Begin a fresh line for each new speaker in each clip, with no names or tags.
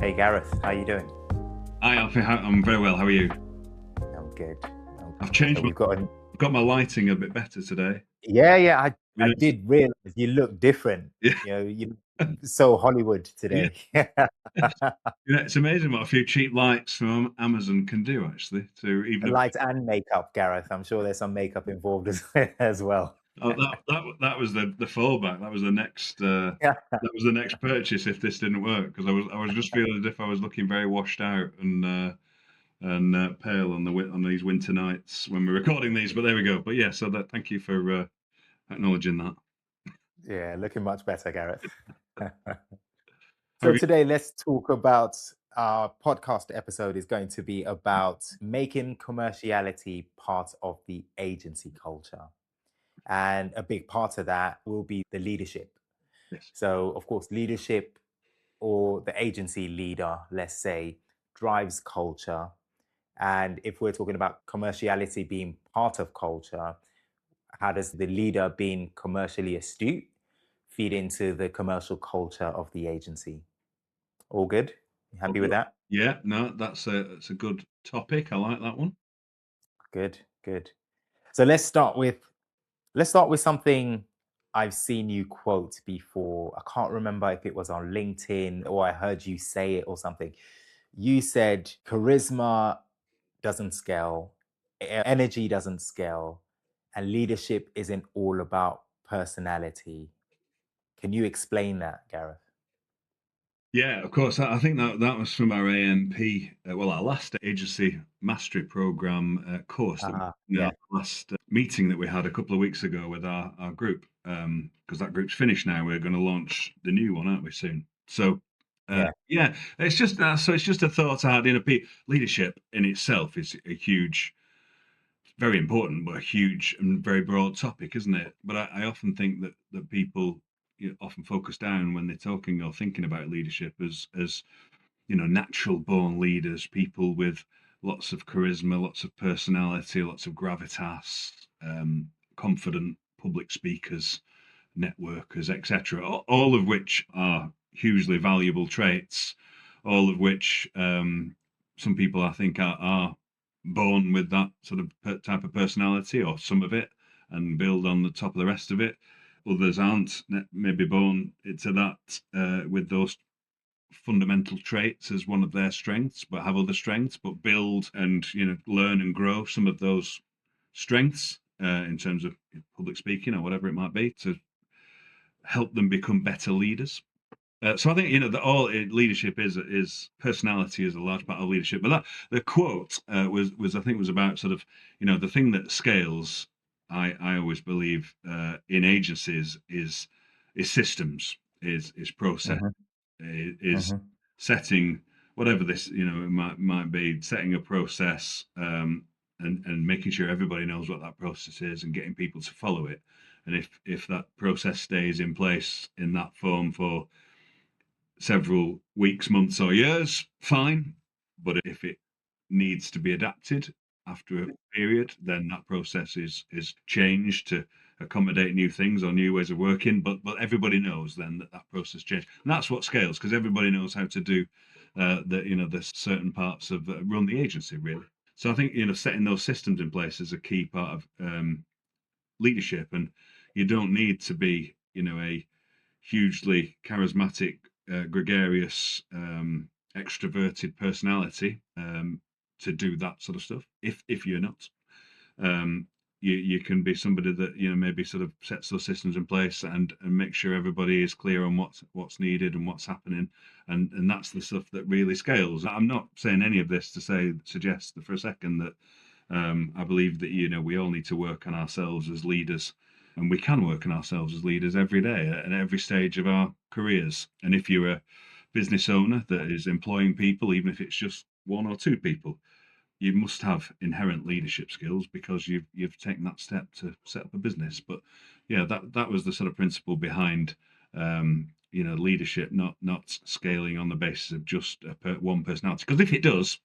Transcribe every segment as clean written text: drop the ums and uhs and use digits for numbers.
Hey Gareth, how you doing?
Hi, Alfie. I'm very well. How are you?
I'm good.
I've
So
changed my
we've got a
I've got my lighting a bit better today.
yeah. I
You know,
did realize you look different.
yeah,
You so Hollywood
yeah.
today.
It's amazing what a few cheap lights from Amazon can do, actually. To even
Lights and makeup, Gareth. I'm sure there's some makeup involved as well.
that was the fallback. That was the next
Yeah.
purchase if this didn't work, because I was just feeling as if I was looking very washed out and pale on these winter nights when we're recording these. But there we go. But yeah, so thank you for acknowledging that.
Yeah, looking much better, Gareth.
How
So
have you?
today let's talk about our podcast episode is going to be about making commerciality part of the agency culture. And a big part of that will be the leadership.
Yes.
So, of course, leadership or the agency leader, let's say, drives culture. And if we're talking about commerciality being part of culture, how does the leader being commercially astute feed into the commercial culture of the agency? All good? You
Oh,
happy with
good.
that?
Yeah, no, that's a good topic. I like that one.
Good, good. So let's start with something I've seen you quote before. I can't remember if it was on LinkedIn or I heard you say it or something. You said charisma doesn't scale, energy doesn't scale, and leadership isn't all about personality. Can you explain that, Gareth?
Yeah, of course. I think that was from our ANP, our last agency mastery program course,
Yeah,
last meeting that we had a couple of weeks ago with our group. Because that group's finished now. We're going to launch the new one, aren't we, soon? So,
yeah.
yeah, it's just so it's just a thought I had. Leadership in itself is a huge, very important, but a huge and very broad topic, isn't it? But I often think that people often focus down when they're talking or thinking about leadership as natural born leaders, people with lots of charisma, lots of personality, lots of gravitas, confident public speakers, networkers, etc. All of which are hugely valuable traits, all of which some people I think are born with that sort of type of personality or some of it and build on the top of the rest of it. Others aren't maybe born to that with those fundamental traits as one of their strengths, but have other strengths, but build and learn and grow some of those strengths in terms of public speaking or whatever it might be to help them become better leaders. So I think that leadership is personality is a large part of leadership. But that the quote was I think was about sort of the thing that scales. I always believe in agencies is systems, is process,
Hmm.
is
Hmm.
setting whatever this it might be, setting a process and making sure everybody knows what that process is and getting people to follow it. And if that process stays in place in that form for several weeks, months, or years, fine. But if it needs to be adapted after a period, then that process is changed to accommodate new things or new ways of working. But everybody knows then that process changed, and that's what scales because everybody knows how to do the certain parts of run the agency really. So I think setting those systems in place is a key part of leadership, and you don't need to be a hugely charismatic, gregarious, extroverted personality to do that sort of stuff. If you're not, um, you can be somebody that maybe sort of sets those systems in place and make sure everybody is clear on what's needed and what's happening, and that's the stuff that really scales. I'm not saying any of this to suggest for a second that I believe that we all need to work on ourselves as leaders, and we can work on ourselves as leaders every day at every stage of our careers. And if you're a business owner that is employing people, even if it's just one or two people, you must have inherent leadership skills because you've taken that step to set up a business. But yeah, that was the sort of principle behind leadership, not scaling on the basis of just one personality. Because if it does,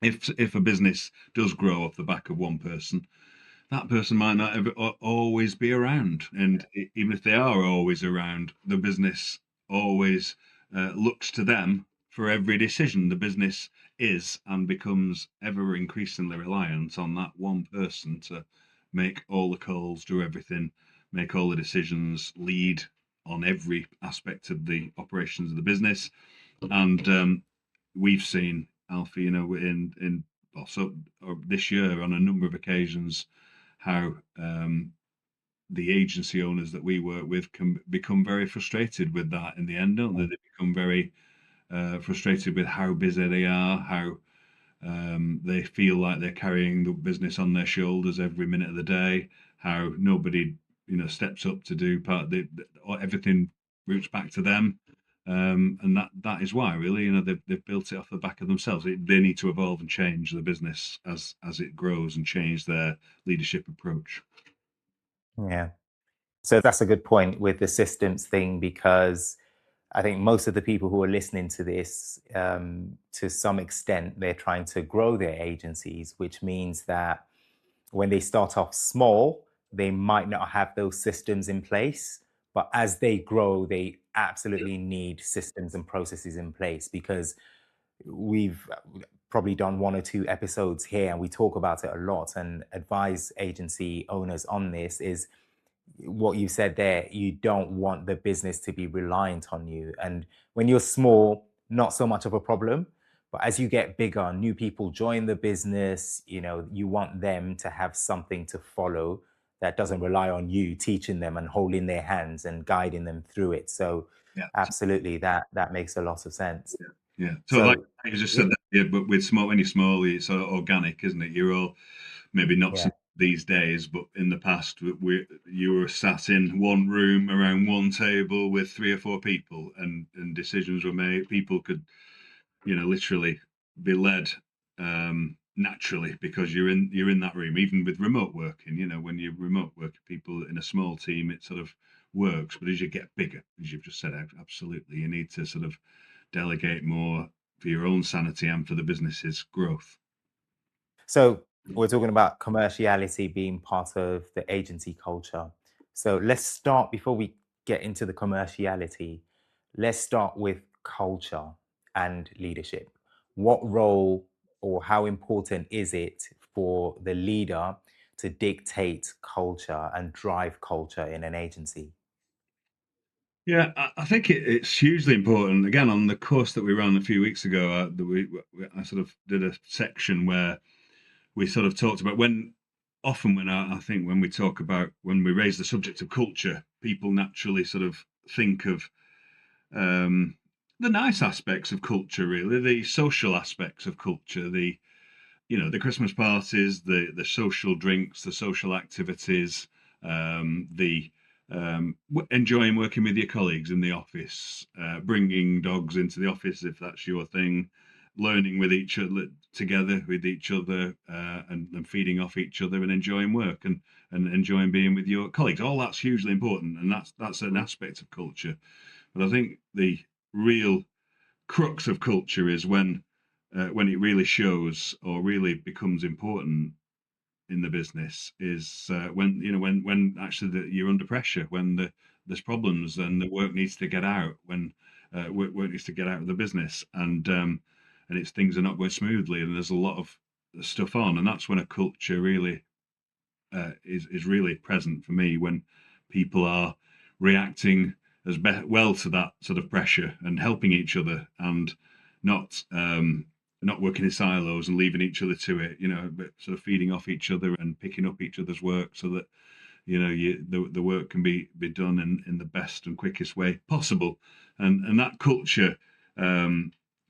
if a business does grow off the back of one person, that person might not ever always be around, and even if they are always around, the business always looks to them for every decision. The business is and becomes ever increasingly reliant on that one person to make all the calls, do everything, make all the decisions, lead on every aspect of the operations of the business. And we've seen, Alfie, in also this year on a number of occasions, how the agency owners that we work with can become very frustrated with that in the end, don't they?
Mm.
They become very frustrated with how busy they are, how they feel like they're carrying the business on their shoulders every minute of the day, how nobody, steps up to do part of everything roots back to them. And that is why, really, they've built it off the back of themselves. They need to evolve and change the business as it grows and change their leadership approach.
Yeah. So that's a good point with the systems thing, because I think most of the people who are listening to this, to some extent, they're trying to grow their agencies, which means that when they start off small, they might not have those systems in place. But as they grow, they absolutely need systems and processes in place, because we've probably done one or two episodes here and we talk about it a lot and advise agency owners on this. Is what you said there, you don't want the business to be reliant on you. And when you're small, not so much of a problem. But as you get bigger, new people join the business, you want them to have something to follow that doesn't rely on you teaching them and holding their hands and guiding them through it. So
Yeah.
absolutely, that makes a lot of sense.
Yeah. Yeah. So like
So
you just said
it,
that, yeah, but with small, when you're small, it's sort of organic, isn't it? You're all maybe not
yeah.
so these days, but in the past, you were sat in one room around one table with three or four people, and decisions were made. People could, literally be led naturally because you're in that room. Even with remote working, when you remote work people in a small team, it sort of works. But as you get bigger, as you've just said, absolutely, you need to sort of delegate more for your own sanity and for the business's growth.
So we're talking about commerciality being part of the agency culture. So let's start before we get into the commerciality. Let's start with culture and leadership. What role or how important is it for the leader to dictate culture and drive culture in an agency?
Yeah, I think it's hugely important. Again, on the course that we ran a few weeks ago, I sort of did a section where we sort of talked about often when I think when we talk about when we raise the subject of culture, people naturally sort of think of um, the nice aspects of culture, really, the social aspects of culture, the Christmas parties, the social drinks, the social activities, the enjoying working with your colleagues in the office, bringing dogs into the office if that's your thing, learning with each other together with each other, and feeding off each other and enjoying work and enjoying being with your colleagues. All that's hugely important, and that's an aspect of culture. But I think the real crux of culture is when it really shows or really becomes important in the business is when actually you're under pressure, when there's problems and the work needs to get out, when work needs to get out of the business, and it's things are not going smoothly and there's a lot of stuff on, and that's when a culture really is really present for me, when people are reacting well to that sort of pressure and helping each other, and not not working in silos and leaving each other to it, but sort of feeding off each other and picking up each other's work so that the work can be done in the best and quickest way possible. And that culture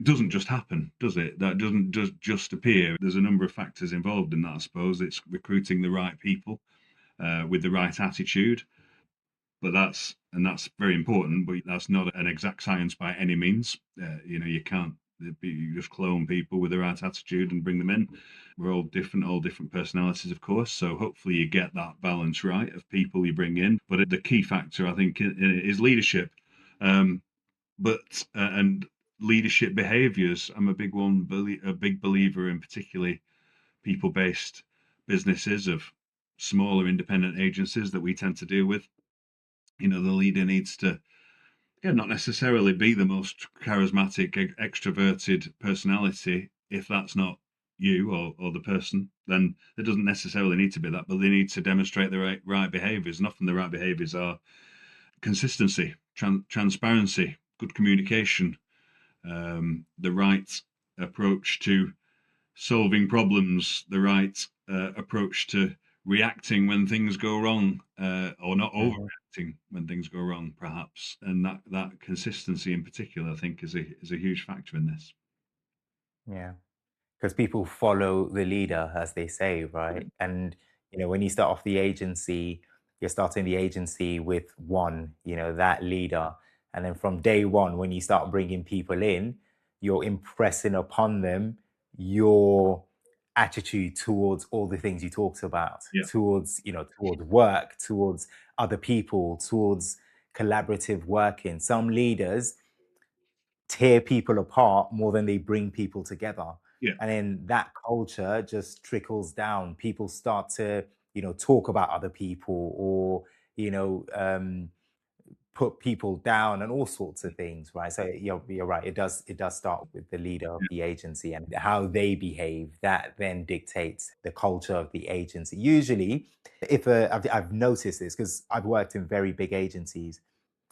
doesn't just happen, does it? That doesn't just appear. There's a number of factors involved in that, I suppose. It's recruiting the right people with the right attitude, but that's very important. But that's not an exact science by any means. You can't you just clone people with the right attitude and bring them in. We're all different personalities, of course. So hopefully you get that balance right of people you bring in. But the key factor, I think, is leadership. Um, but and leadership behaviors. I'm a big believer in particularly people-based businesses of smaller independent agencies that we tend to deal with. The leader needs to yeah, not necessarily be the most charismatic, extroverted personality. If that's not you or the person, then it doesn't necessarily need to be that, but they need to demonstrate the right behaviors. And often the right behaviors are consistency, transparency, good communication, the right approach to solving problems, the right approach to reacting when things go wrong, or not
Mhm.
overreacting when things go wrong, perhaps. And that consistency in particular, I think, is a huge factor in this.
Yeah. Because people follow the leader, as they say, right? And when you start off the agency, you're starting the agency with one, that leader, and then from day one, when you start bringing people in, you're impressing upon them your attitude towards all the things you talked about,
Yeah,
towards work, towards other people, towards collaborative working. Some leaders tear people apart more than they bring people together.
yeah,
And then that culture just trickles down. People start to, talk about other people or, you know, um, put people down and all sorts of things, right? So you're right. It does start with the leader of
yeah,
the agency and how they behave. That then dictates the culture of the agency. Usually, if I've noticed this because I've worked in very big agencies,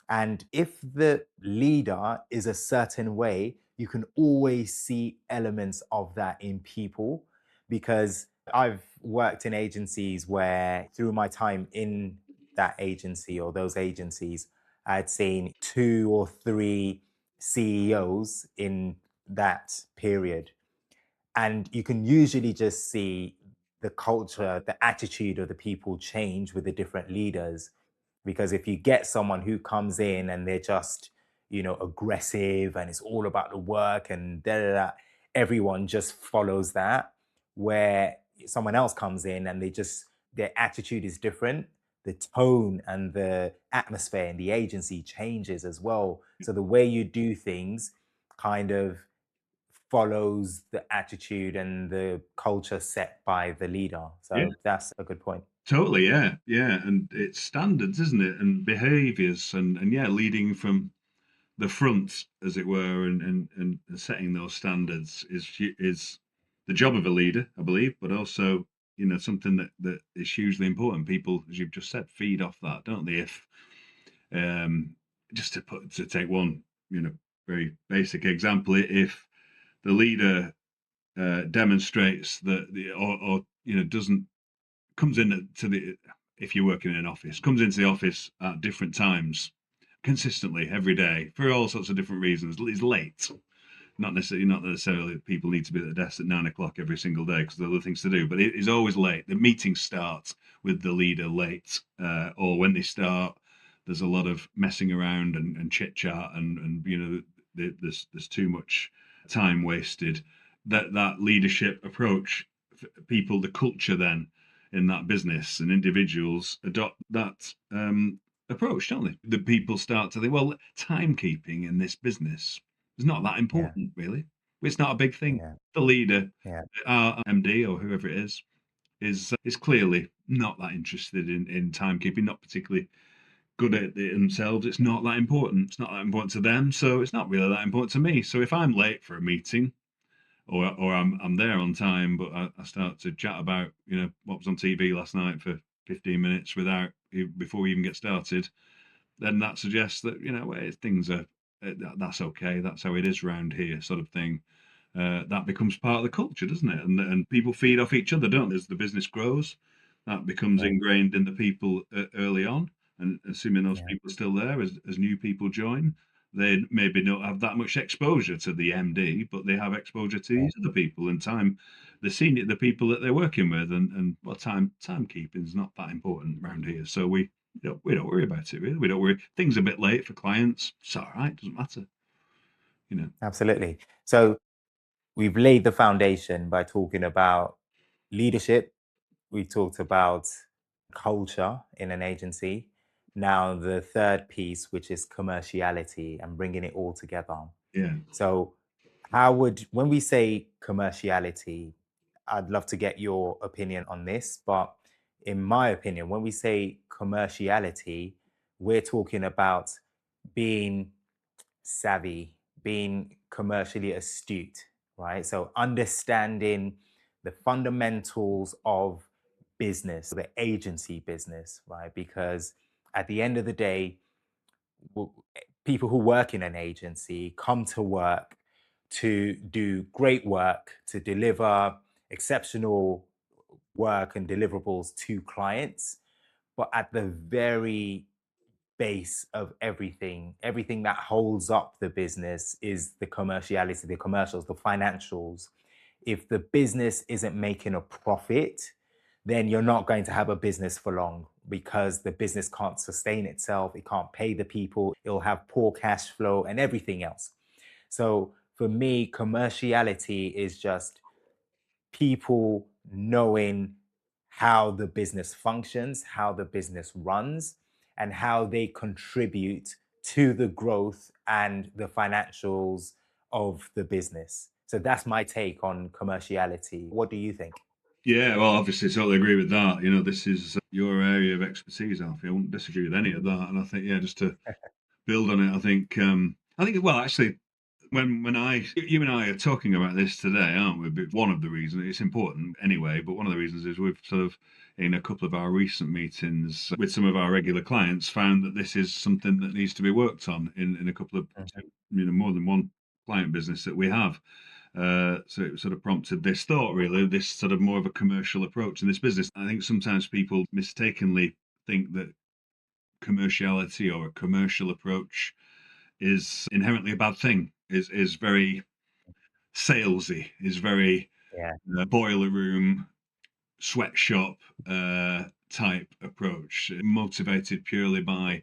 and if the leader is a certain way, you can always see elements of that in people. Because I've worked in agencies where, through my time in that agency or those agencies, I'd seen two or three CEOs in that period. And you can usually just see the culture, the attitude of the people change with the different leaders. Because if you get someone who comes in and they're just, aggressive and it's all about the work and da da da, everyone just follows that. Where someone else comes in and their attitude is different, the tone and the atmosphere in the agency changes as well. So the way you do things kind of follows the attitude and the culture set by the leader.
yeah.
So that's a good point.
Totally, yeah, yeah. And it's standards, isn't it? And behaviors, and yeah, leading from the front, as it were, and setting those standards is the job of a leader, I believe, but also something that is hugely important. People, as you've just said, feed off that, don't they? If um, just to take one very basic example, if the leader demonstrates that or doesn't comes in to the if you're working in an office, comes into the office at different times consistently every day for all sorts of different reasons, is late. Not necessarily that people need to be at the desk at 9 o'clock every single day because there are other things to do, but it is always late. The meetings start with the leader late, or when they start, there's a lot of messing around and chit chat, and there's too much time wasted. That leadership approach, people, the culture then in that business and individuals adopt that approach, don't they? The people start to think, well, timekeeping in this business is not that
Yeah,
important, really. It's not a big thing.
yeah,
The leader,
yeah,
our MD or whoever it is clearly not that interested in timekeeping, not particularly good at it themselves. It's not that important. It's not that important to them, so it's not really that important to me. So if I'm late for a meeting, or I'm there on time, but I start to chat about what was on TV last night for 15 minutes before we even get started, then that suggests that things are that's okay. That's how it is around here, sort of thing. That becomes part of the culture, doesn't it? And people feed off each other, don't they? As the business grows, that becomes
right,
ingrained in the people early on. And assuming those
yeah,
people are still there as new people join, they maybe don't have that much exposure to the MD, but they have exposure to
yeah,
these other people and time, the people that they're working with, and well, timekeeping is not that important around here. So we don't worry about it really. We don't worry. Things are a bit late for clients. It's all right. Doesn't matter. You know.
absolutely. So we've laid the foundation by talking about leadership. We talked about culture in an agency. Now, the third piece, which is commerciality and bringing it all together.
Yeah.
So, when we say commerciality, I'd love to get your opinion on this. But in my opinion, when we say commerciality, we're talking about being savvy, being commercially astute, right? So understanding the fundamentals of business, the agency business, right? Because at the end of the day, w- people who work in an agency come to work to do great work, to deliver exceptional work and deliverables to clients. But at the very base of everything, everything that holds up the business is the commerciality, the commercials, the financials. If the business isn't making a profit, then you're not going to have a business for long because the business can't sustain itself, it can't pay the people, it'll have poor cash flow and everything else. So for me, commerciality is just people knowing how the business functions, how the business runs, and how they contribute to the growth and the financials of the business. So that's my take on commerciality. What do you think?
Yeah, well, obviously, totally agree with that. This is your area of expertise, Alfie. I wouldn't disagree with any of that. And I think, yeah, just to build on it, I think, well, actually, when you and I are talking about this today, aren't we? But one of the reasons it's important anyway, but one of the reasons is we've sort of in a couple of our recent meetings with some of our regular clients found that this is something that needs to be worked on in a couple of
Mhm,
more than one client business that we have. So it sort of prompted this thought, really, this sort of more of a commercial approach in this business. I think sometimes people mistakenly think that commerciality or a commercial approach is inherently a bad thing, is very salesy, is very
yeah.
boiler room, sweatshop type approach, motivated purely by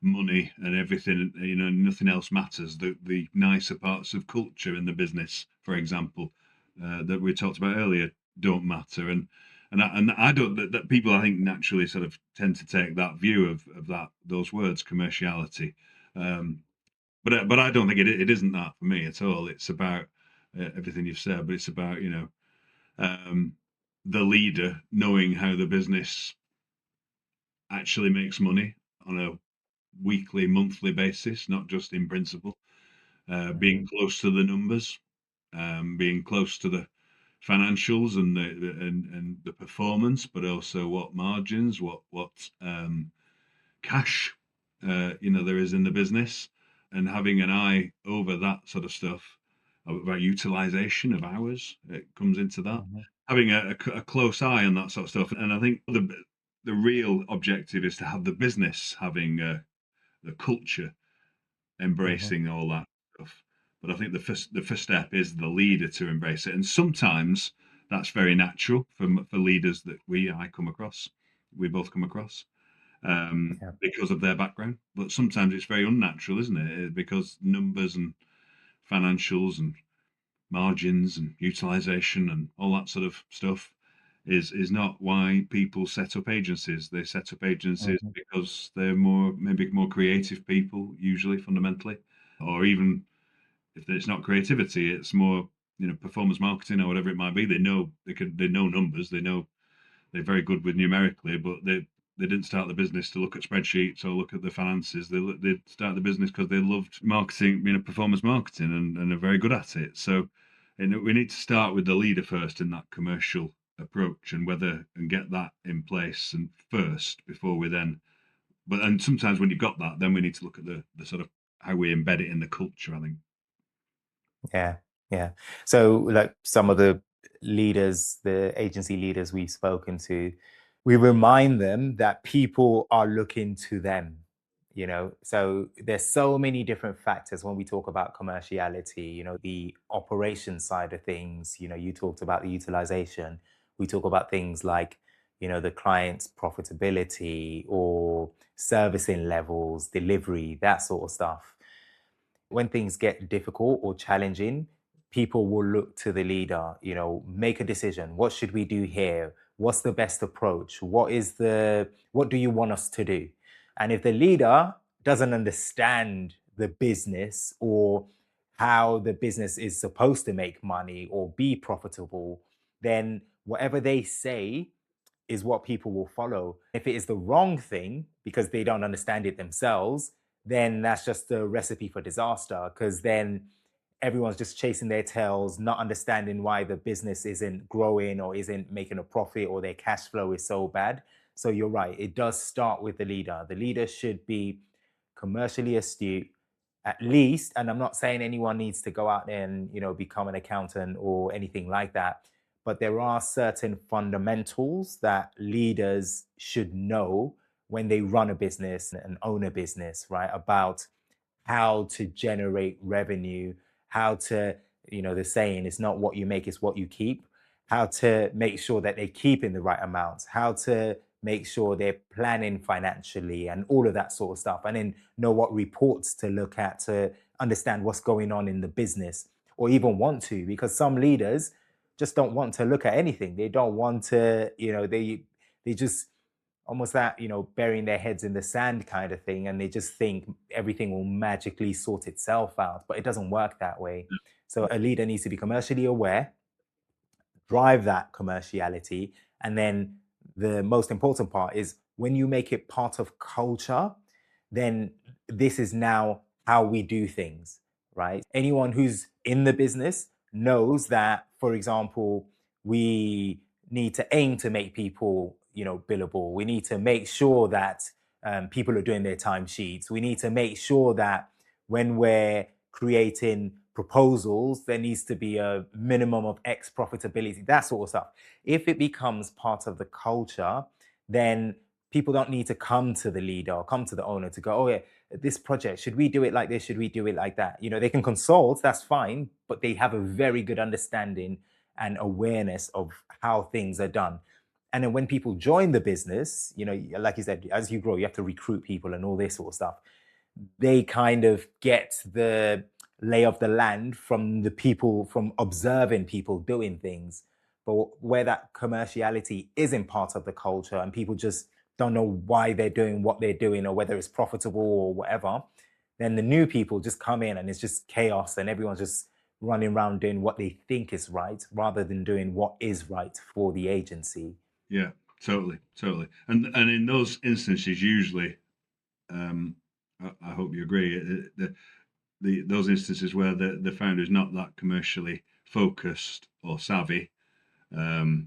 money and everything. Nothing else matters. The nicer parts of culture in the business, for example, that we talked about earlier, don't matter. And I don't that people I think naturally sort of tend to take that view of those words commerciality. Um, but I don't think it isn't that for me at all. It's about everything you've said, but it's about um, the leader knowing how the business actually makes money on a weekly, monthly basis, not just in principle. Being
Mhm,
close to the numbers, being close to the financials and and the performance, but also what margins, what cash, there is in the business, and having an eye over that sort of stuff about utilization of hours. It comes into that.
mhm,
Having a close eye on that sort of stuff, and I think the real objective is to have the business having the culture
mhm,
embracing all that stuff. But I think the first step is the leader to embrace it, and sometimes that's very natural for leaders that I come across, we both come across
yeah.
because of their background. But sometimes it's very unnatural, isn't it? Because numbers and financials and margins and utilization and all that sort of stuff is not why people set up agencies. They set up agencies
Mhm,
because they're maybe more creative people, usually fundamentally, or even if it's not creativity, it's more performance marketing or whatever it might be. They know numbers, they're very good with numerically, but they didn't start the business to look at spreadsheets or look at the finances. They start the business because they loved marketing, performance marketing, and are very good at it. So, we need to start with the leader first in that commercial approach, and get that in place and first before we then. And sometimes when you've got that, then we need to look at the sort of how we embed it in the culture. I think.
yeah. Yeah. So, like some of the leaders, the agency leaders we've spoken to, we remind them that people are looking to them. So there's so many different factors when we talk about commerciality, the operation side of things, you talked about the utilization. We talk about things like, the client's profitability or servicing levels, delivery, that sort of stuff. When things get difficult or challenging, people will look to the leader, make a decision. What should we do here? What's the best approach? What do you want us to do? And if the leader doesn't understand the business or how the business is supposed to make money or be profitable, then whatever they say is what people will follow. If it is the wrong thing because they don't understand it themselves, then that's just a recipe for disaster, because then everyone's just chasing their tails, not understanding why the business isn't growing or isn't making a profit or their cash flow is so bad. So you're right, it does start with the leader. The leader should be commercially astute, at least. And I'm not saying anyone needs to go out there and become an accountant or anything like that, but there are certain fundamentals that leaders should know when they run a business and own a business, right? About how to generate revenue, how to, the saying, it's not what you make, it's what you keep, how to make sure that they keep in the right amounts, how to make sure they're planning financially and all of that sort of stuff. And then know what reports to look at to understand what's going on in the business, or even want to, because some leaders just don't want to look at anything. They don't want to, they just almost that, burying their heads in the sand kind of thing, and they just think everything will magically sort itself out, but it doesn't work that way. So a leader needs to be commercially aware, drive that commerciality. And then the most important part is when you make it part of culture, then this is now how we do things, right? Anyone who's in the business knows that, for example, we need to aim to make people, billable. We need to make sure that people are doing their timesheets. We need to make sure that when we're creating proposals, there needs to be a minimum of X profitability, that sort of stuff. If it becomes part of the culture, then people don't need to come to the leader or come to the owner to go, oh, yeah, this project, should we do it like this? Should we do it like that? They can consult, that's fine, but they have a very good understanding and awareness of how things are done. And then when people join the business, like you said, as you grow, you have to recruit people and all this sort of stuff. They kind of get the lay of the land from the people, from observing people doing things. But where that commerciality isn't part of the culture and people just don't know why they're doing what they're doing or whether it's profitable or whatever, then the new people just come in and it's just chaos and everyone's just running around doing what they think is right rather than doing what is right for the agency.
Yeah, totally, totally. And in those instances, usually, I hope you agree, those instances where the founder is not that commercially focused or savvy, or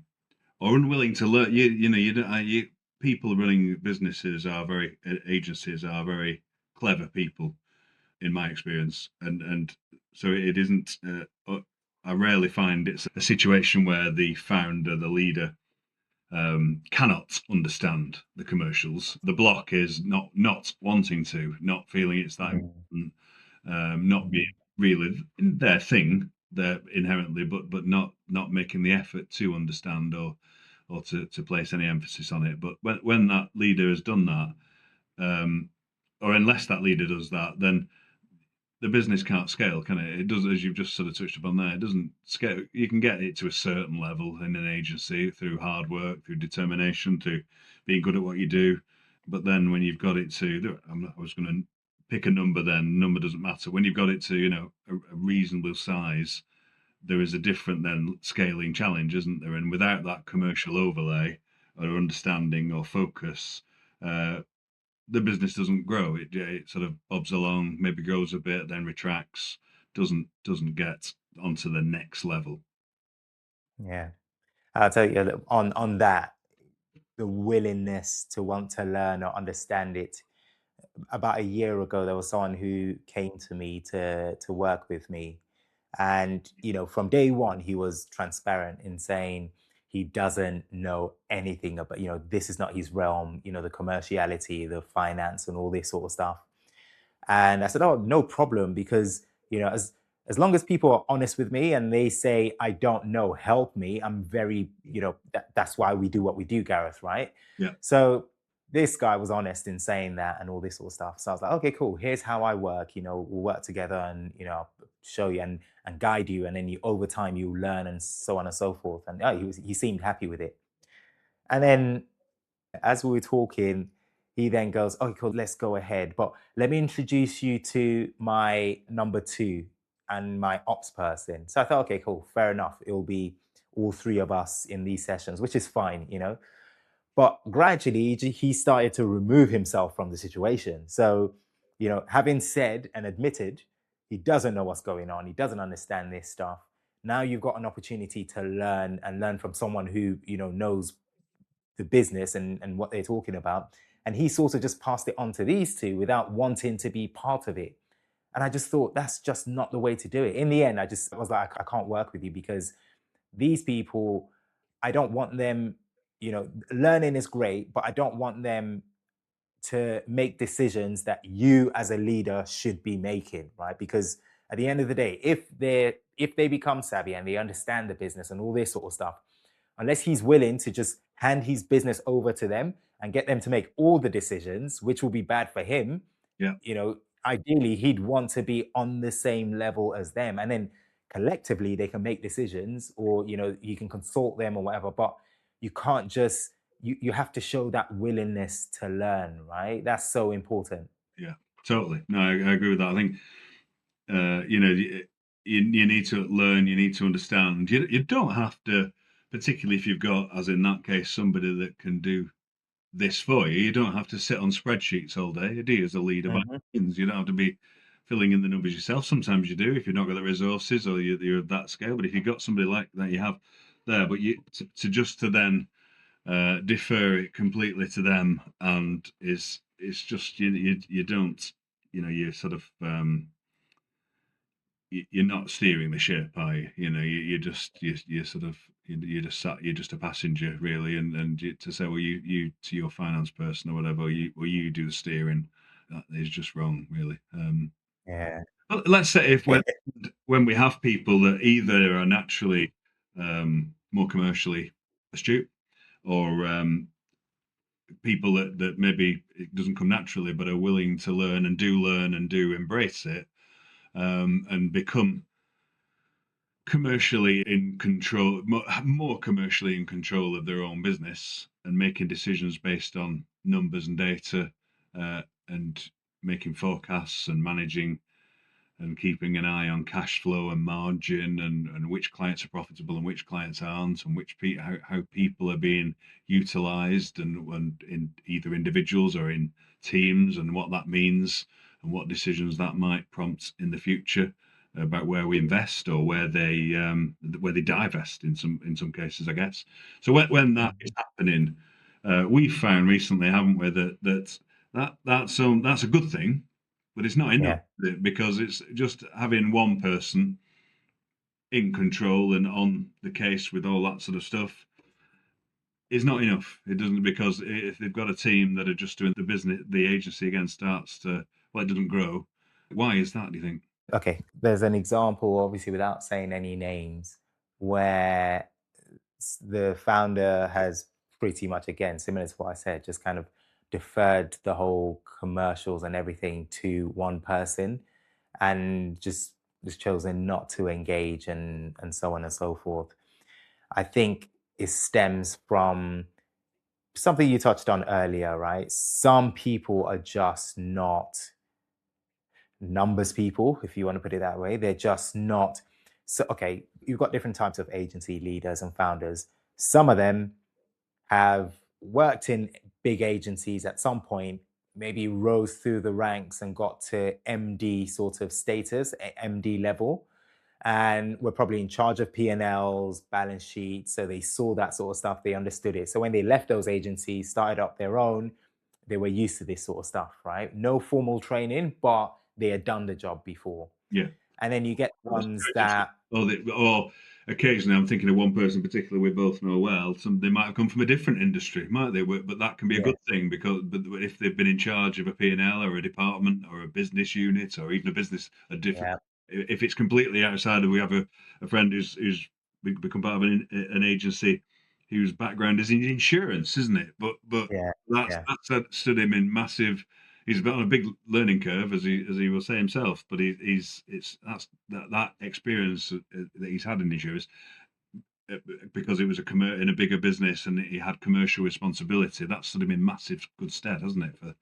unwilling to learn. People running businesses are very agencies are very clever people, in my experience, and so it isn't. I rarely find it's a situation where the founder, the leader, cannot understand the commercials. The block is not wanting to, not feeling it's that important, not being really their thing, they're inherently, but not making the effort to understand or to place any emphasis on it. But when that leader has done that, or unless that leader does that, then the business can't scale, can it? It does, as you've just sort of touched upon there. It doesn't scale. You can get it to a certain level in an agency through hard work, through determination, through being good at what you do. But then when you've got it to, I was going to pick a number. Then number doesn't matter. When you've got it to, a reasonable size, there is a different then scaling challenge, isn't there? And without that commercial overlay or understanding or focus, the business doesn't grow. It sort of bobs along, maybe grows a bit, then retracts, doesn't get onto the next level.
Yeah. I'll tell you on that, the willingness to want to learn or understand it. About a year ago, there was someone who came to me to work with me. And, from day one, he was transparent in saying he doesn't know anything about, this is not his realm, the commerciality, the finance and all this sort of stuff. And I said, oh, no problem, because, as long as people are honest with me and they say, I don't know, help me, I'm very, that's why we do what we do, Gareth, right?
Yeah,
So this guy was honest in saying that and all this sort of stuff. So I was like, okay, cool. Here's how I work. We'll work together and, I'll show you and guide you. And then over time, you learn and so on and so forth. And he seemed happy with it. And then as we were talking, he then goes, okay, cool, let's go ahead. But let me introduce you to my number two and my ops person. So I thought, okay, cool, fair enough. It'll be all three of us in these sessions, which is fine. But gradually, he started to remove himself from the situation. So having said and admitted he doesn't know what's going on, he doesn't understand this stuff. Now you've got an opportunity to learn and learn from someone who knows the business and what they're talking about. And he sort of just passed it on to these two without wanting to be part of it. And I just thought that's just not the way to do it. In the end, I was like, I can't work with you because these people, I don't want them, learning is great, but I don't want them to make decisions that you as a leader should be making, right? Because at the end of the day, if they become savvy and they understand the business and all this sort of stuff, unless he's willing to just hand his business over to them and get them to make all the decisions, which will be bad for him,
Yeah,
ideally he'd want to be on the same level as them. And then collectively they can make decisions, or you can consult them or whatever, but you can't just you have to show that willingness to learn, right? That's so important.
yeah, totally. No, I agree with that. I think you need to learn, you need to understand. You don't have to, particularly if you've got, as in that case, somebody that can do this for you. You don't have to sit on spreadsheets all day, do you, as a leader by
Mhm.
means? You don't have to be filling in the numbers yourself. Sometimes you do if you've not got the resources or you're of that scale. But if you've got somebody like that, you have there. But to then defer it completely to them, and is it's just you don't, you sort of you're not steering the ship, are you? You're just you sort of you're just a passenger really, and to say, well, you to your finance person or whatever, you do the steering, that is just wrong, really.
Yeah.
But let's say if
Eh,
when we have people that either are naturally more commercially astute, or people that maybe it doesn't come naturally but are willing to learn and do embrace it, and become commercially in control, more commercially in control of their own business and making decisions based on numbers and data, and making forecasts and managing and keeping an eye on cash flow and margin, and which clients are profitable and which clients aren't, and how people are being utilized, and in either individuals or in teams, and what that means and what decisions that might prompt in the future about where we invest or where they divest in some cases, I guess. So when that is
mhm.
happening, we've found recently, haven't we, that's a good thing, but it's not enough,
Yeah.
because it's just having one person in control and on the case with all that sort of stuff is not enough. It doesn't, because if they've got a team that are just doing the business, the agency again starts to, well, it doesn't grow. Why is that, do you think?
Okay, there's an example, obviously without saying any names, where the founder has pretty much, again, similar to what I said, just kind of deferred the whole commercials and everything to one person, and just chosen not to engage, and so on and so forth. I think it stems from something you touched on earlier, right? Some people are just not numbers people, if you want to put it that way. They're just not. So, okay, you've got different types of agency leaders and founders. Some of them have worked in big agencies at some point, maybe rose through the ranks and got to MD sort of status, MD level, and were probably in charge of P&Ls, balance sheets. So they saw that sort of stuff, they understood it. So when they left those agencies, started up their own, they were used to this sort of stuff, right? No formal training, but they had done the job before.
Yeah.
And then you get
That's
ones
very different.
that,
Or occasionally, I'm thinking of one person particularly we both know well. They might have come from a different industry, might they? But that can be a
yeah,
good thing, because if they've been in charge of a P&L or a department or a business unit or even a business, a different.
yeah,
If it's completely outside of, we have a friend who's become part of an agency whose background is in insurance, isn't it? But
yeah,
that's
yeah,
stood him in massive. He's been on a big learning curve, as he will say himself. But that experience that he's had in insurance, uh, because it was in a bigger business and he had commercial responsibility. That stood him in massive good stead, hasn't it, for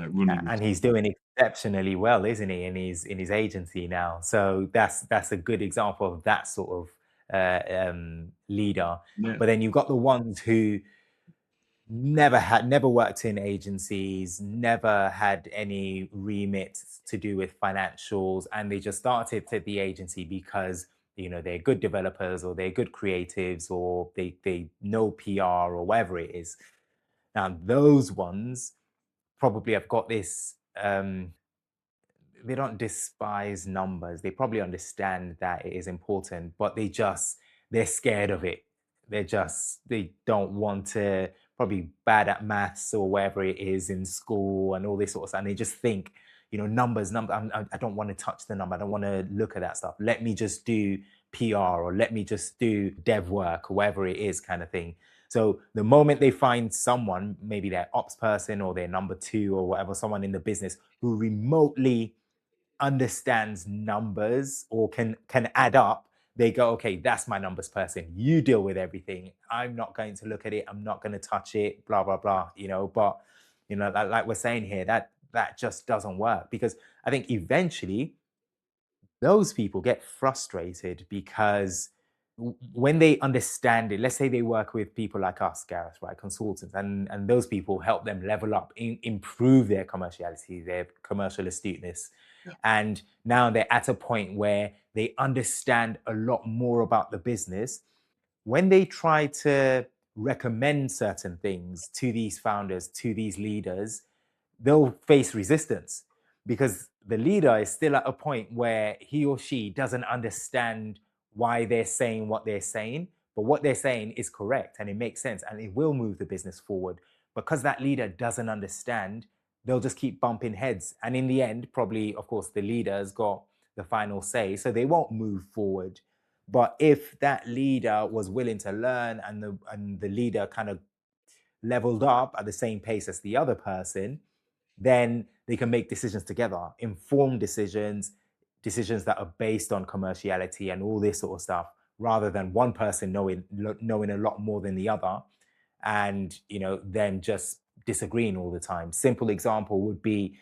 running
and
this?
he's doing exceptionally well, isn't he? In his agency now. So that's a good example of that sort of leader.
Yeah,
But then you've got the ones who never worked in agencies, never had any remit to do with financials, and they just started to the agency because they're good developers or they're good creatives or they know PR or whatever it is. Now those ones probably have got this they don't despise numbers. They probably understand that it is important, but they're scared of it. They don't want to, probably bad at maths or whatever it is in school and all this sort of stuff. And they just think, numbers, number. I don't want to touch the number. I don't want to look at that stuff. Let me just do PR or let me just do dev work or whatever it is, kind of thing. So the moment they find someone, maybe their ops person or their number two or whatever, someone in the business who remotely understands numbers or can add up, they go, okay, that's my numbers person. You deal with everything. I'm not going to look at it. I'm not going to touch it. Blah blah blah. But like we're saying here, that just doesn't work, because I think eventually those people get frustrated because when they understand it, let's say they work with people like us, Gareth, right, consultants, and those people help them level up, improve their commerciality, their commercial astuteness,
Yeah.
and now they're at a point where they understand a lot more about the business. When they try to recommend certain things to these founders, to these leaders, they'll face resistance because the leader is still at a point where he or she doesn't understand why they're saying what they're saying. But what they're saying is correct and it makes sense and it will move the business forward. Because that leader doesn't understand, they'll just keep bumping heads. And in the end, probably, of course, the leader's got the final say. So they won't move forward. But if that leader was willing to learn and the leader kind of leveled up at the same pace as the other person, then they can make decisions together, informed decisions, decisions that are based on commerciality and all this sort of stuff, rather than one person knowing a lot more than the other, and then just disagreeing all the time. Simple example would be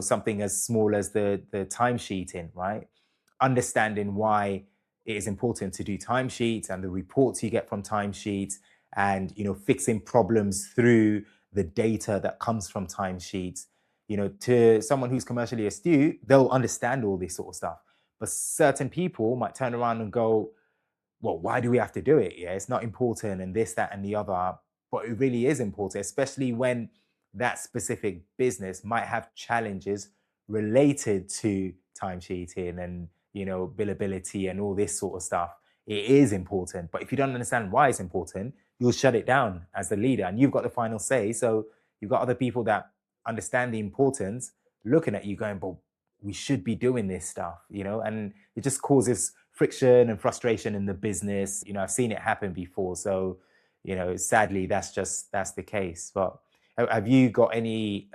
something as small as the timesheeting, right? Understanding why it is important to do timesheets and the reports you get from timesheets, and fixing problems through the data that comes from timesheets. To someone who's commercially astute, they'll understand all this sort of stuff. But certain people might turn around and go, well, why do we have to do it? Yeah, it's not important, and this, that, and the other. But it really is important, especially when that specific business might have challenges related to timesheeting and billability and all this sort of stuff. It is important. But if you don't understand why it's important, you'll shut it down as the leader, and you've got the final say. So you've got other people that understand the importance looking at you going, but we should be doing this stuff, and it just causes friction and frustration in the business. I've seen it happen before. So, sadly, that's the case. But have you got any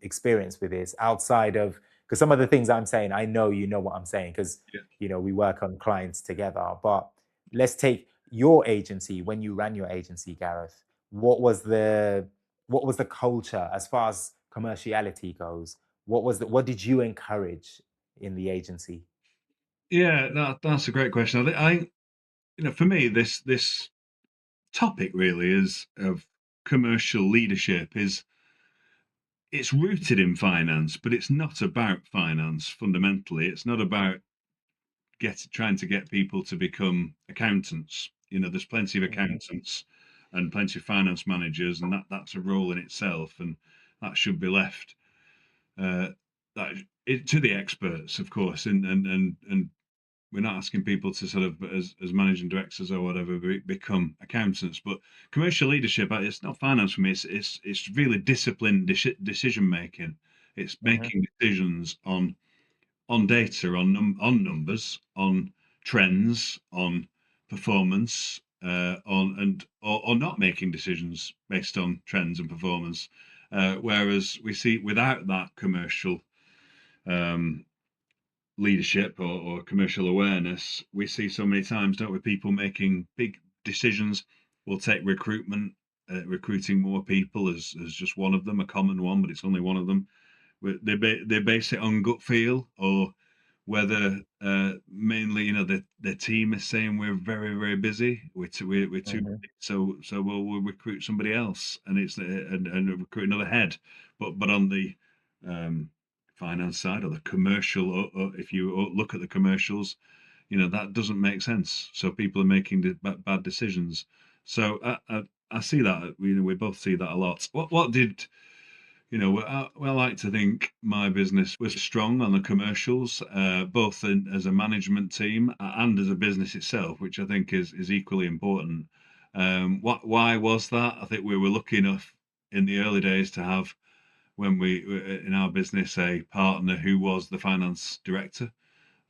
experience with this outside of, because some of the things I'm saying, I know what I'm saying, because
Yeah.
we work on clients together. But let's take your agency. When you ran your agency, Gareth, what was the culture as far as commerciality goes? What did you encourage in the agency?
Yeah, that's a great question. For me, this topic really is of commercial leadership is it's rooted in finance, but it's not about finance fundamentally. It's not about trying to get people to become accountants. There's plenty of
Mhm,
accountants and plenty of finance managers, and that's a role in itself, and that should be left uh, to the experts, of course, and we're not asking people to sort of as managing directors or whatever become accountants. But commercial leadership, it's not finance for me. It's really disciplined decision making. It's
mhm,
making decisions on data, on numbers, on trends, on performance, or not making decisions based on trends and performance. Whereas we see without that commercial um, leadership or commercial awareness, we see so many times, don't we? People making big decisions. We'll take recruitment, recruiting more people as just one of them, a common one, but it's only one of them. They base it on gut feel, or whether mainly, the team is saying we're very, very busy, we're too
Mhm.
busy, so we'll recruit somebody else, and it's and recruit another head. But on the um, finance side or the commercial, or if you look at the commercials, that doesn't make sense. So people are making bad decisions. So I see that. We both see that a lot. What did I like to think my business was strong on the commercials, both as a management team and as a business itself, which I think is equally important. Why was that? I think we were lucky enough in the early days to have, when we in our business, a partner who was the finance director.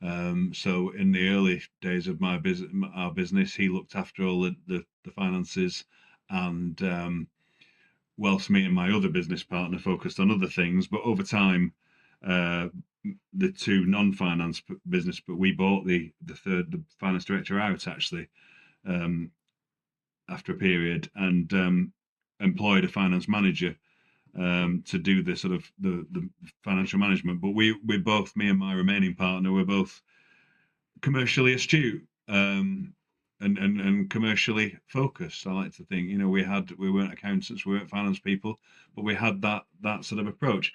So in the early days of our business, he looked after all the finances, and whilst me and my other business partner focused on other things. But over time, uh, the two non-finance business, but we bought the finance director out, actually, um, after a period, and employed a finance manager to do the sort of the financial management. But we both, me and my remaining partner, were both commercially astute, and commercially focused. I like to think, we weren't accountants, we weren't finance people, but we had that sort of approach.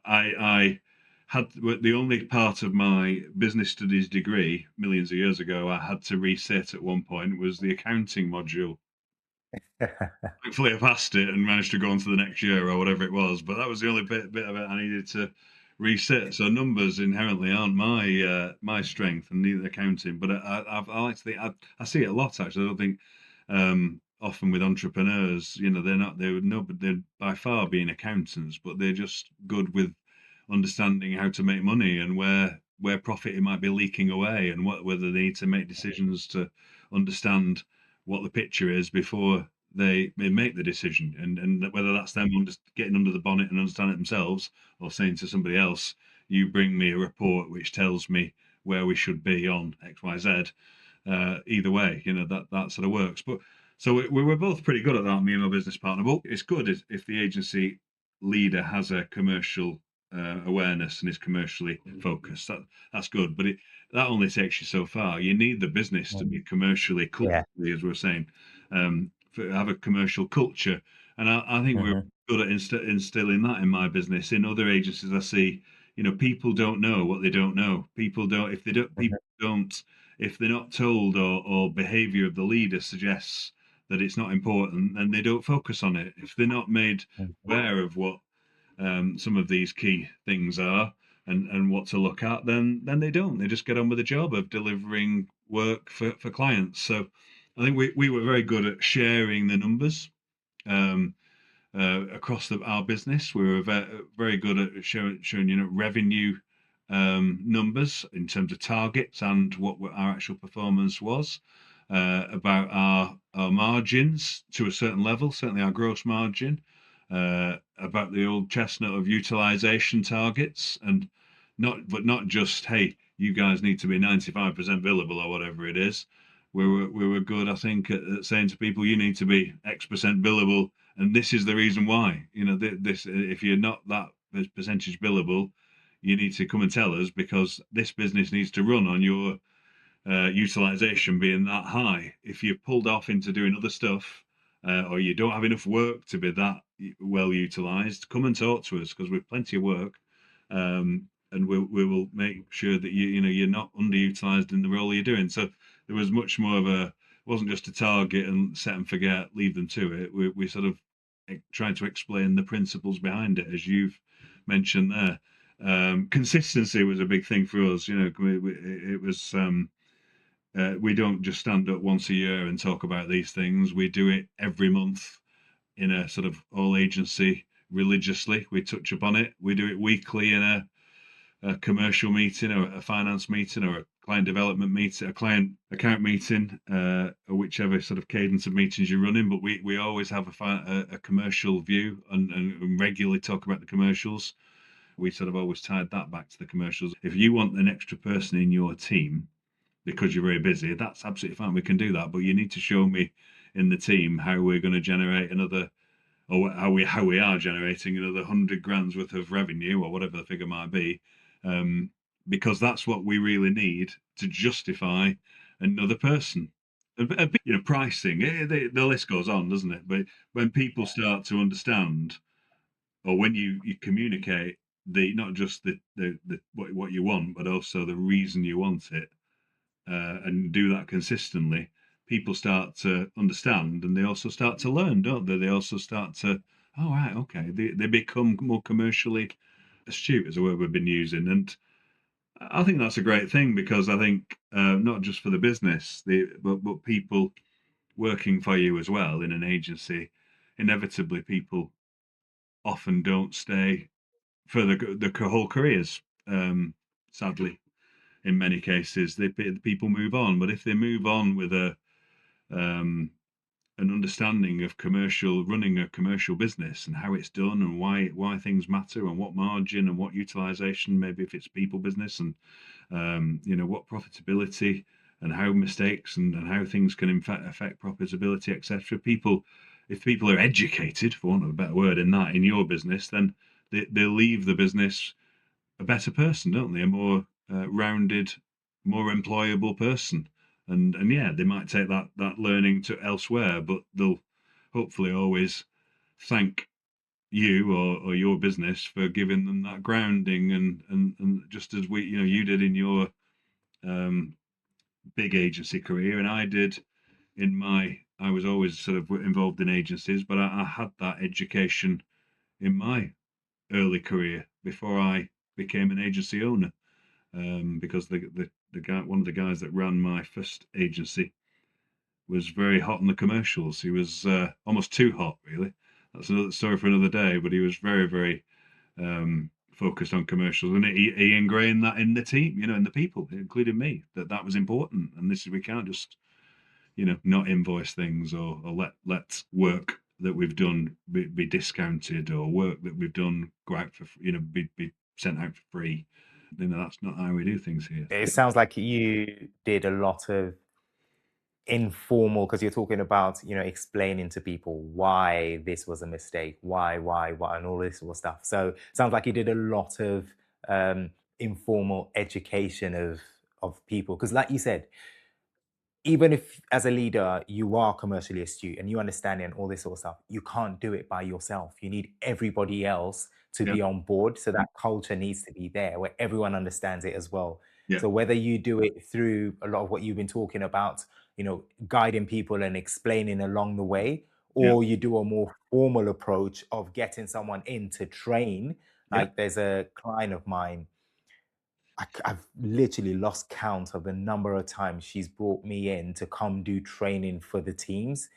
I had the only part of my business studies degree millions of years ago I had to resit at one point was the accounting module. Thankfully, I passed it and managed to go on to the next year or whatever it was. But that was the only bit of it I needed to reset. So numbers inherently aren't my strength, and neither accounting. But I like to think I see it a lot, actually. I don't think often with entrepreneurs, they're not they would know, but they're by far being accountants, but they're just good with understanding how to make money and where profit it might be leaking away, and whether they need to make decisions to understand what the picture is before they make the decision, and whether that's them getting under the bonnet and understand it themselves, or saying to somebody else, you bring me a report which tells me where we should be on XYZ. Either way, that sort of works. But so we were both pretty good at that, me and my business partner. But it's good if the agency leader has a commercial awareness and is commercially focused. That's good, but that only takes you so far. You need the business to be commercially,
Yeah.
culturally, as we are saying, have a commercial culture. And I think we're
Mhm.
good at instilling that in my business. In other agencies, I see, people don't know what they don't know. People don't, if they don't,
Mhm.
people don't, if they're not told, or behavior of the leader suggests that it's not important, then they don't focus on it. If they're not made
Mhm.
aware of what some of these key things are, and what to look at, then they don't. They just get on with the job of delivering work for clients. So I think we were very good at sharing the numbers um, across our business. We were very good at showing revenue numbers in terms of targets and what our actual performance was. About our margins to a certain level, certainly our gross margin, about the old chestnut of utilization targets, and not just, hey, you guys need to be 95% billable or whatever it is. We were good, I think, at saying to people, you need to be X% billable, and this is the reason why. This, if you're not that percentage billable, you need to come and tell us, because this business needs to run on your utilization being that high. If you're pulled off into doing other stuff, or you don't have enough work to be that well utilized, come and talk to us, because we've plenty of work, and we will make sure that you're not underutilized in the role you're doing. So there was much more of a, it wasn't just a target and set and forget, leave them to it. We sort of trying to explain the principles behind it, as you've mentioned there. Consistency was a big thing for us. It was. We don't just stand up once a year and talk about these things. We do it every month in a sort of all agency religiously. We touch upon it. We do it weekly in a commercial meeting, or a finance meeting, or a client development meeting, a client account meeting, or whichever sort of cadence of meetings you're running. But we always have a commercial view, and regularly talk about the commercials. We sort of always tied that back to the commercials. If you want an extra person in your team because you're very busy, that's absolutely fine. We can do that, but you need to show me in the team how we're going to generate another, or how we are generating another 100 grand's worth of revenue, or whatever the figure might be, because that's what we really need to justify another person. Pricing, the list goes on, doesn't it? But when people start to understand, or when you communicate the not just the what you want, but also the reason you want it, and do that consistently, people start to understand, and they also start to learn, don't they? They also start to, oh right, okay, they become more commercially astute, is a word we've been using, and I think that's a great thing because I think not just for the business, but people working for you as well in an agency, inevitably people often don't stay for the whole careers. Sadly, in many cases, the people move on. But if they move on with a an understanding of running a commercial business and how it's done and why things matter and what margin and what utilization, maybe if it's people business, and what profitability and how mistakes and how things can in fact affect profitability, etc. If people are educated, for want of a better word, in your business, then they leave the business a better person, don't they? A more rounded, more employable person. And yeah, they might take that learning to elsewhere, but they'll hopefully always thank you or your business for giving them that grounding, and just as you did in your um, big agency career, and I did in my. I was always sort of involved in agencies, but I had that education in my early career before I became an agency owner. Because the guy, one of the guys that ran my first agency, was very hot on the commercials. He was almost too hot, really. That's another story for another day. But he was very focused on commercials, and he ingrained that in the team, in the people, including me, that was important. And this is we can't just not invoice things, or let work that we've done be discounted, or work that we've done go out for be sent out for free. That's not how we do things here.
It sounds like you did a lot of informal, because you're talking about, explaining to people why this was a mistake, why, and all this sort of stuff. So sounds like you did a lot of informal education of people, because like you said, even if as a leader you are commercially astute and you understand it and all this sort of stuff, you can't do it by yourself. You need everybody else to
Yeah,
be on board. So that culture needs to be there where everyone understands it as well.
yeah,
So whether you do it through a lot of what you've been talking about, guiding people and explaining along the way,
yeah,
or you do a more formal approach of getting someone in to train.
yeah,
Like there's a client of mine, I've literally lost count of the number of times she's brought me in to come do training for the teams,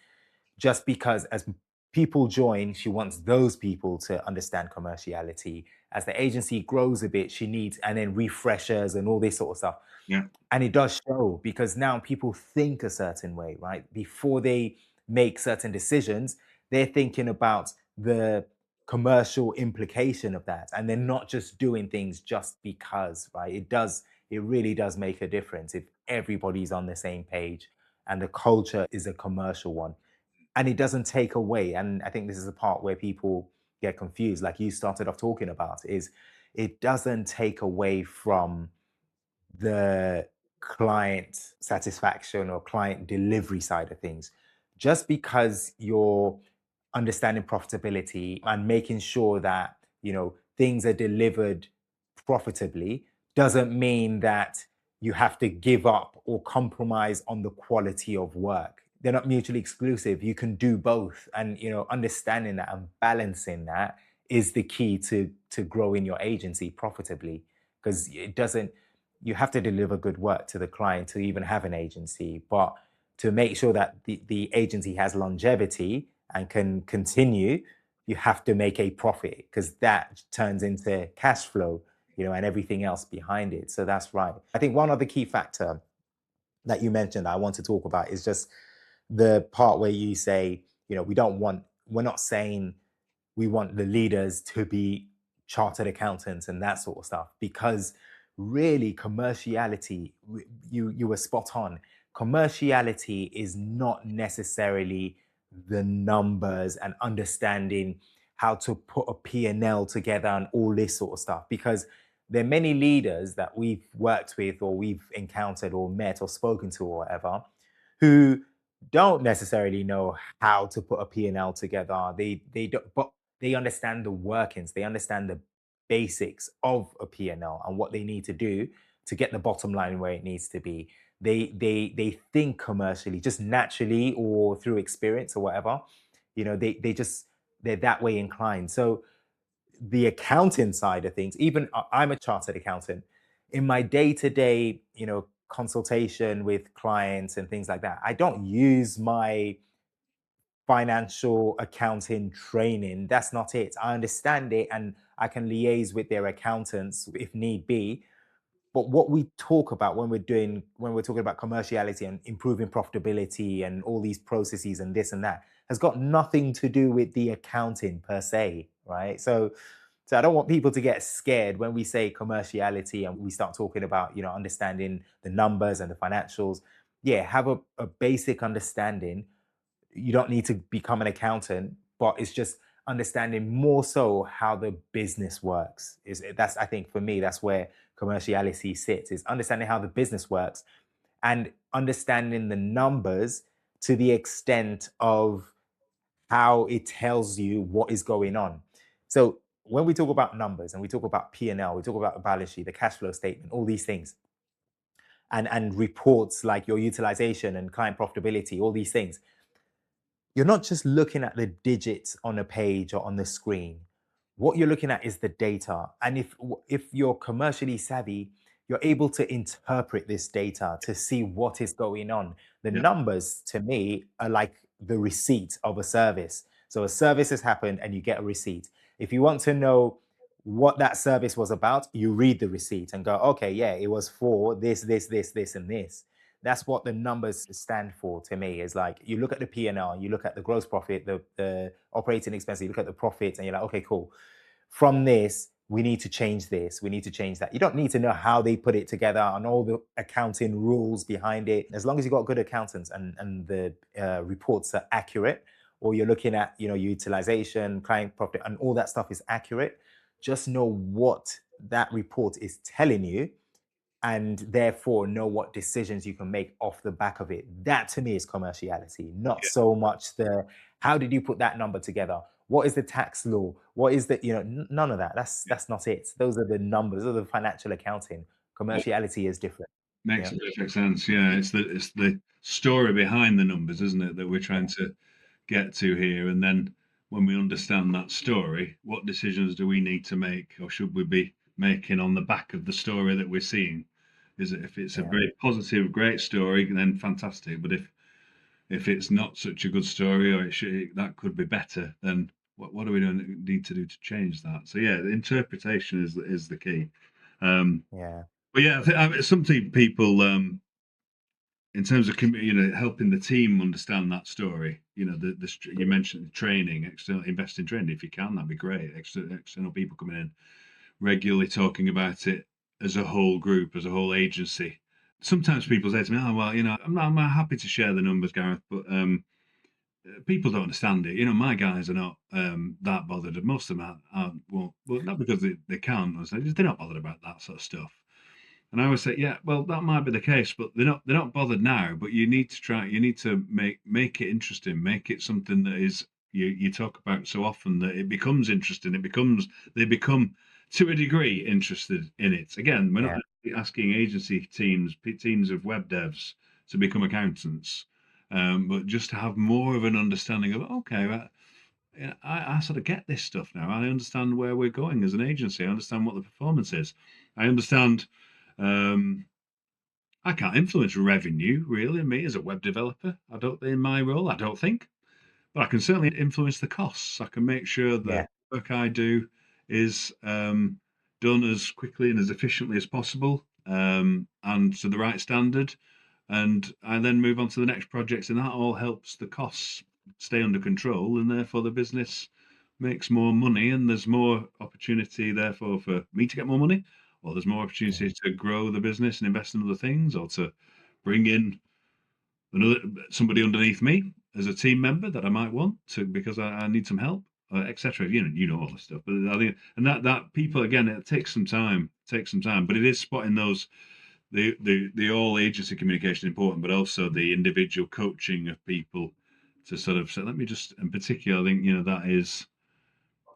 just because as people join, she wants those people to understand commerciality. As the agency grows a bit, she needs, and then refreshers and all this sort of stuff.
yeah,
And it does show because now people think a certain way, right? Before they make certain decisions, they're thinking about the commercial implication of that. And they're not just doing things just because, right? It really does make a difference if everybody's on the same page and the culture is a commercial one. And it doesn't take away. And I think this is the part where people get confused, like you started off talking about, is it doesn't take away from the client satisfaction or client delivery side of things. Just because you're understanding profitability and making sure that, things are delivered profitably doesn't mean that you have to give up or compromise on the quality of work. They're not mutually exclusive. You can do both. And, understanding that and balancing that is the key to growing your agency profitably, because it doesn't you have to deliver good work to the client to even have an agency. But to make sure that the agency has longevity and can continue, you have to make a profit, because that turns into cash flow, and everything else behind it. So that's right. I think one other key factor that you mentioned that I want to talk about is just the part where you say, we're not saying we want the leaders to be chartered accountants and that sort of stuff, because really commerciality, you were spot on. Commerciality is not necessarily the numbers and understanding how to put a P&L together and all this sort of stuff, because there are many leaders that we've worked with or we've encountered or met or spoken to or whatever who don't necessarily know how to put a P&L together. They don't, but they understand the workings. They understand the basics of a P&L and what they need to do to get the bottom line where it needs to be. They think commercially, just naturally or through experience or whatever. They're that way inclined. So the accounting side of things, even I'm a chartered accountant. In my day-to-day, consultation with clients and things like that, I don't use my financial accounting training. That's not it. I understand it and I can liaise with their accountants if need be. But what we talk about when we're talking about commerciality and improving profitability and all these processes and this and that has got nothing to do with the accounting per se, right? So I don't want people to get scared when we say commerciality and we start talking about, understanding the numbers and the financials. Yeah, have a basic understanding. You don't need to become an accountant, but it's just understanding more so how the business works. That's, I think, for me, that's where commerciality sits, is understanding how the business works and understanding the numbers to the extent of how it tells you what is going on. So when we talk about numbers and we talk about P&L, we talk about the balance sheet, the cash flow statement, all these things, and reports like your utilization and client profitability, all these things, you're not just looking at the digits on a page or on the screen. What you're looking at is the data. And if you're commercially savvy, you're able to interpret this data to see what is going on. The
Yeah.
numbers to me are like the receipt of a service. So a service has happened and you get a receipt. If you want to know what that service was about, you read the receipt and go, okay, yeah, it was for this, and this. That's what the numbers stand for to me. Is like you look at the P&L, you look at the gross profit, the operating expenses, you look at the profits, and you're like, okay, cool. From this, we need to change this, we need to change that. You don't need to know how they put it together and all the accounting rules behind it. As long as you've got good accountants and the reports are accurate, or you're looking at utilization, client profit, and all that stuff is accurate, just know what that report is telling you and therefore know what decisions you can make off the back of it. That to me is commerciality, not so much the how did you put that number together? What is the tax law? What is the, none of that. That's not it. Those are the numbers, those are the financial accounting.
Yeah.
Commerciality is different.
Makes
Yeah.
perfect sense. Yeah, it's the story behind the numbers, isn't it, that we're trying to get to here. And then when we understand that story, what decisions do we need to make, or should we be making on the back of the story that we're seeing? Is it if it's a
Yeah.
very positive, great story, then fantastic. But if it's not such a good story, or that could be better, then what do we need to do to change that? So yeah, the interpretation is the key.
Yeah.
But yeah, something people in terms of helping the team understand that story. You mentioned training, external invest in training if you can. That'd be great. External people coming in regularly talking about it as a whole group, as a whole agency. Sometimes people say to me, "Oh well, I'm happy to share the numbers, Gareth, but people don't understand it. My guys are not that bothered. Most of them aren't well, not because they can't. They're not bothered about that sort of stuff." And I always say, yeah, well, that might be the case, but they're not bothered now. But you need to try. You need to make it interesting. Make it something that is you talk about so often that it becomes interesting. They become to a degree interested in it. Again, we're not
Yeah.
asking agency teams of web devs to become accountants, but just to have more of an understanding of okay, well, yeah, I sort of get this stuff now. I understand where we're going as an agency. I understand what the performance is. I understand um, I can't influence revenue really. Me as a web developer, I don't in my role. I don't think, but I can certainly influence the costs. I can make sure that
Yeah.
work I do is done as quickly and as efficiently as possible, and to the right standard. And I then move on to the next project, and that all helps the costs stay under control, and therefore the business makes more money, and there's more opportunity, therefore, for me to get more money, or there's more
Yeah.
opportunity to grow the business and invest in other things, or to bring in another somebody underneath me as a team member that I might want to because I need some help. etc. You know all this stuff. But I think, and that people again, it takes some time. Takes some time, but it is spotting those the all agency communication is important, but also the individual coaching of people to sort of say, let me just, in particular, I think that is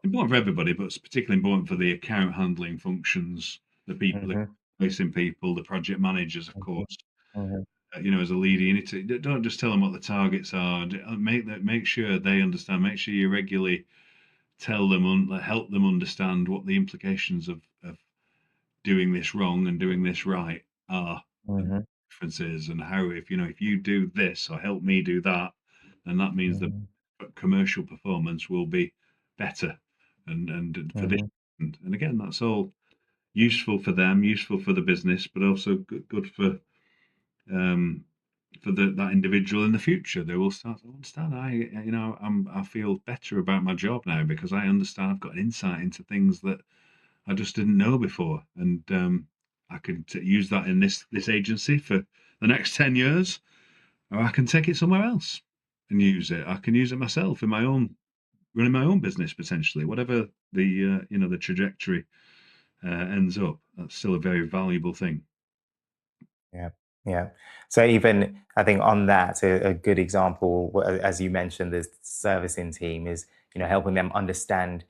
important for everybody, but it's particularly important for the account handling functions, the people, the
Hmm.
facing people, the project managers, of
Hmm.
course.
Hmm.
As a leader, you need to don't just tell them what the targets are. Make sure they understand. Make sure you regularly tell them help them understand what the implications of doing this wrong and doing this right are, and
Hmm.
differences, and how if you do this or help me do that, then that means the
Hmm.
commercial performance will be better, and for this,
Hmm.
and again, that's all useful for them, useful for the business, but also good um, for that individual in the future. They will start to understand. I feel better about my job now because I understand. I've got an insight into things that I just didn't know before, and I can use that in this agency for the next 10 years, or I can take it somewhere else and use it. I can use it myself in my own running my own business potentially, whatever the trajectory ends up. That's still a very valuable thing.
Yeah, yeah. So even I think on that, a good example, as you mentioned, the servicing team is helping them understand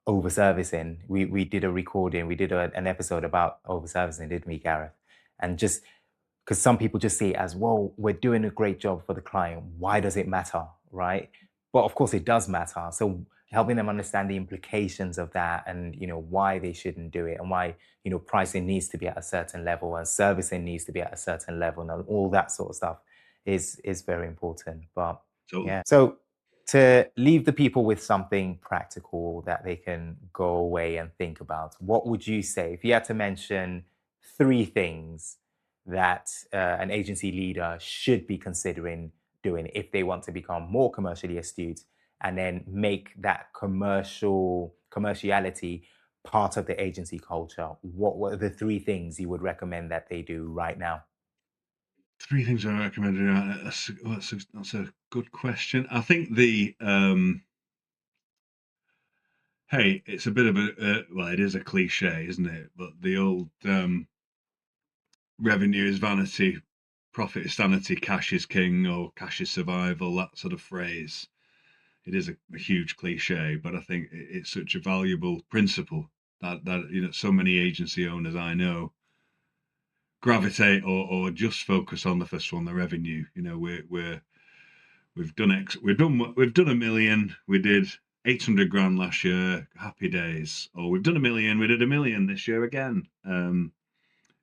over servicing. We did a recording, we did an episode about over servicing, didn't we, Gareth? And just because some people just see it as, well, we're doing a great job for the client. Why does it matter, right? But of course, it does matter. So helping them understand the implications of that, and why they shouldn't do it, and why pricing needs to be at a certain level, and servicing needs to be at a certain level, and all that sort of stuff is very important. But
Totally.
yeah, so to leave the people with something practical that they can go away and think about, what would you say if you had to mention three things that an agency leader should be considering doing if they want to become more commercially astute, and then make that commerciality part of the agency culture? What are the three things you would recommend that they do right now?
Three things I recommend. That's a good question. I think hey, it's a bit of well, it is a cliche, isn't it? But the old revenue is vanity, profit is sanity, cash is king, or cash is survival, that sort of phrase. It is a huge cliche, but I think it's such a valuable principle that so many agency owners I know gravitate or just focus on the first one, the revenue. We've done a million. We did 800 grand last year. Happy days. Or we've done a million. We did a million this year again.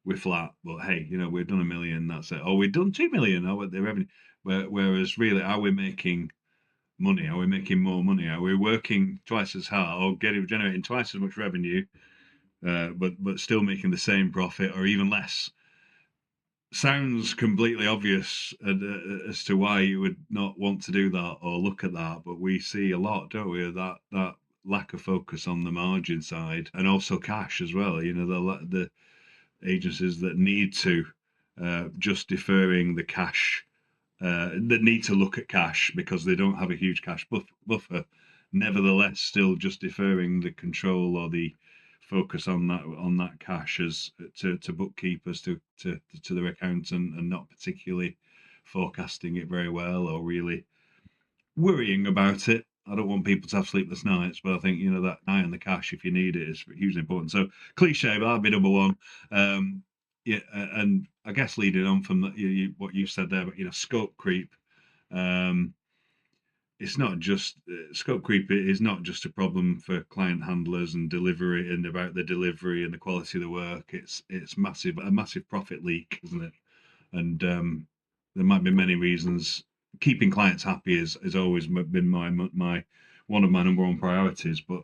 We're flat, but hey, we've done a million. That's it. Or we've done 2 million. Oh, the revenue. Whereas really, are we making money? Are we making more money? Are we working twice as hard or generating twice as much revenue, but still making the same profit or even less? Sounds completely obvious as to why you would not want to do that or look at that, but we see a lot, don't we? That lack of focus on the margin side and also cash as well. The agencies that need to just deferring the cash that need to look at cash because they don't have a huge cash buffer. Nevertheless, still just deferring the control or the focus on that cash as to bookkeepers to their accountant, and not particularly forecasting it very well or really worrying about it. I don't want people to have sleepless nights, but I think that eye on the cash if you need it is hugely important. So cliche, but that'd be number one. Yeah, and I guess leading on from what you said there, but scope creep. Um, it's not just scope creep is not just a problem for client handlers and delivery and about the delivery and the quality of the work. It's a massive profit leak, isn't it? And there might be many reasons. Keeping clients happy has always been my one of my number one priorities. But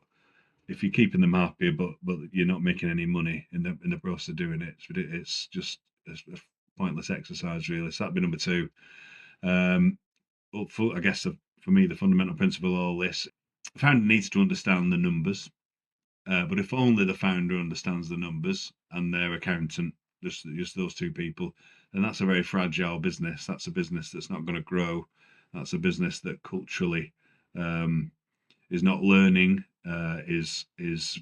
if you're keeping them happy, but you're not making any money in the process of doing it, it's just a pointless exercise, really. So that'd be number two. Um, I guess for me, the fundamental principle of all this, the founder needs to understand the numbers. But if only the founder understands the numbers and their accountant, just those two people, then that's a very fragile business. That's a business that's not going to grow. That's a business that culturally um, is not learning, is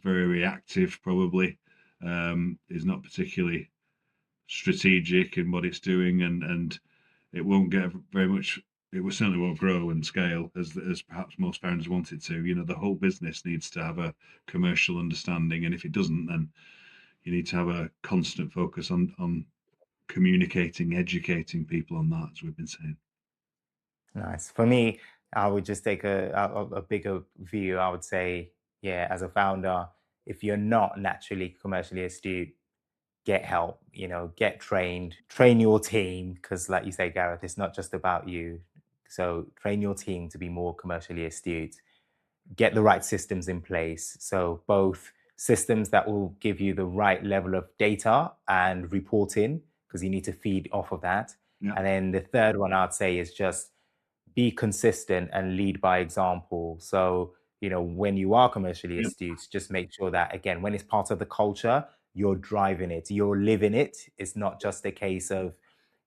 very reactive, probably, is not particularly strategic in what it's doing, and it won't get very much. It will certainly won't grow and scale as perhaps most founders want it to. The whole business needs to have a commercial understanding, and if it doesn't, then you need to have a constant focus on communicating, educating people on that, as we've been saying.
Nice. For me, I would just take a bigger view. I would say, yeah, as a founder, if you're not naturally commercially astute, get help, get trained, train your team. Because, like you say, Gareth, it's not just about you. So, train your team to be more commercially astute, get the right systems in place. So, both systems that will give you the right level of data and reporting, because you need to feed off of that.
Yeah,
And then the third one I'd say is just be consistent and lead by example. So, when you are commercially
yeah,
astute, just make sure that, again, when it's part of the culture, you're driving it, you're living it. It's not just a case of,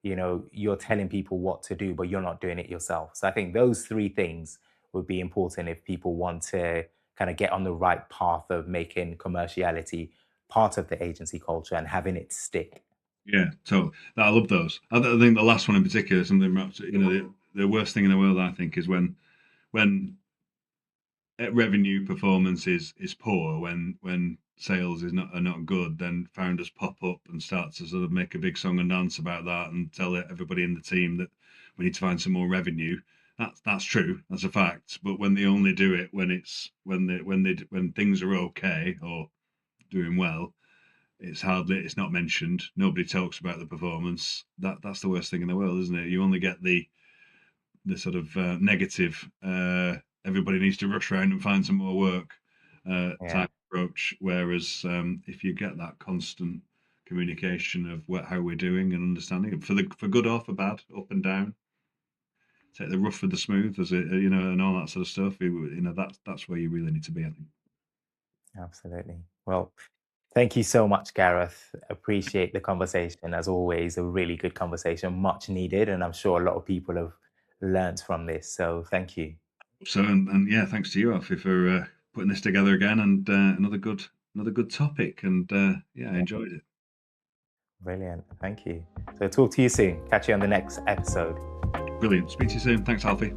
you're telling people what to do, but you're not doing it yourself. So I think those three things would be important if people want to kind of get on the right path of making commerciality part of the agency culture and having it stick.
yeah. So I love those. I think the last one in particular, something perhaps, the worst thing in the world, I think, is when revenue performance is poor, when sales are not good, then founders pop up and start to sort of make a big song and dance about that and tell everybody in the team that we need to find some more revenue. That's true, that's a fact. But when they only do it when things are okay or doing well, it's not mentioned. Nobody talks about the performance. That's the worst thing in the world, isn't it? You only get the sort of negative, everybody needs to rush around and find some more work
Yeah,
type approach. Whereas if you get that constant communication of how we're doing and understanding it, for good or for bad, up and down, take the rough with the smooth, as it, and all that sort of stuff. That's where you really need to be, I think.
absolutely. Well, thank you so much, Gareth. Appreciate the conversation. As always, a really good conversation, much needed. And I'm sure a lot of people have learnt from this. So thank you.
So and yeah, thanks to you, Alfie, for putting this together again, and another good topic. And yeah, I
Yeah,
enjoyed it.
brilliant. Thank you. So talk to you soon. Catch you on the next episode.
Brilliant. Speak to you soon. Thanks, Alfie.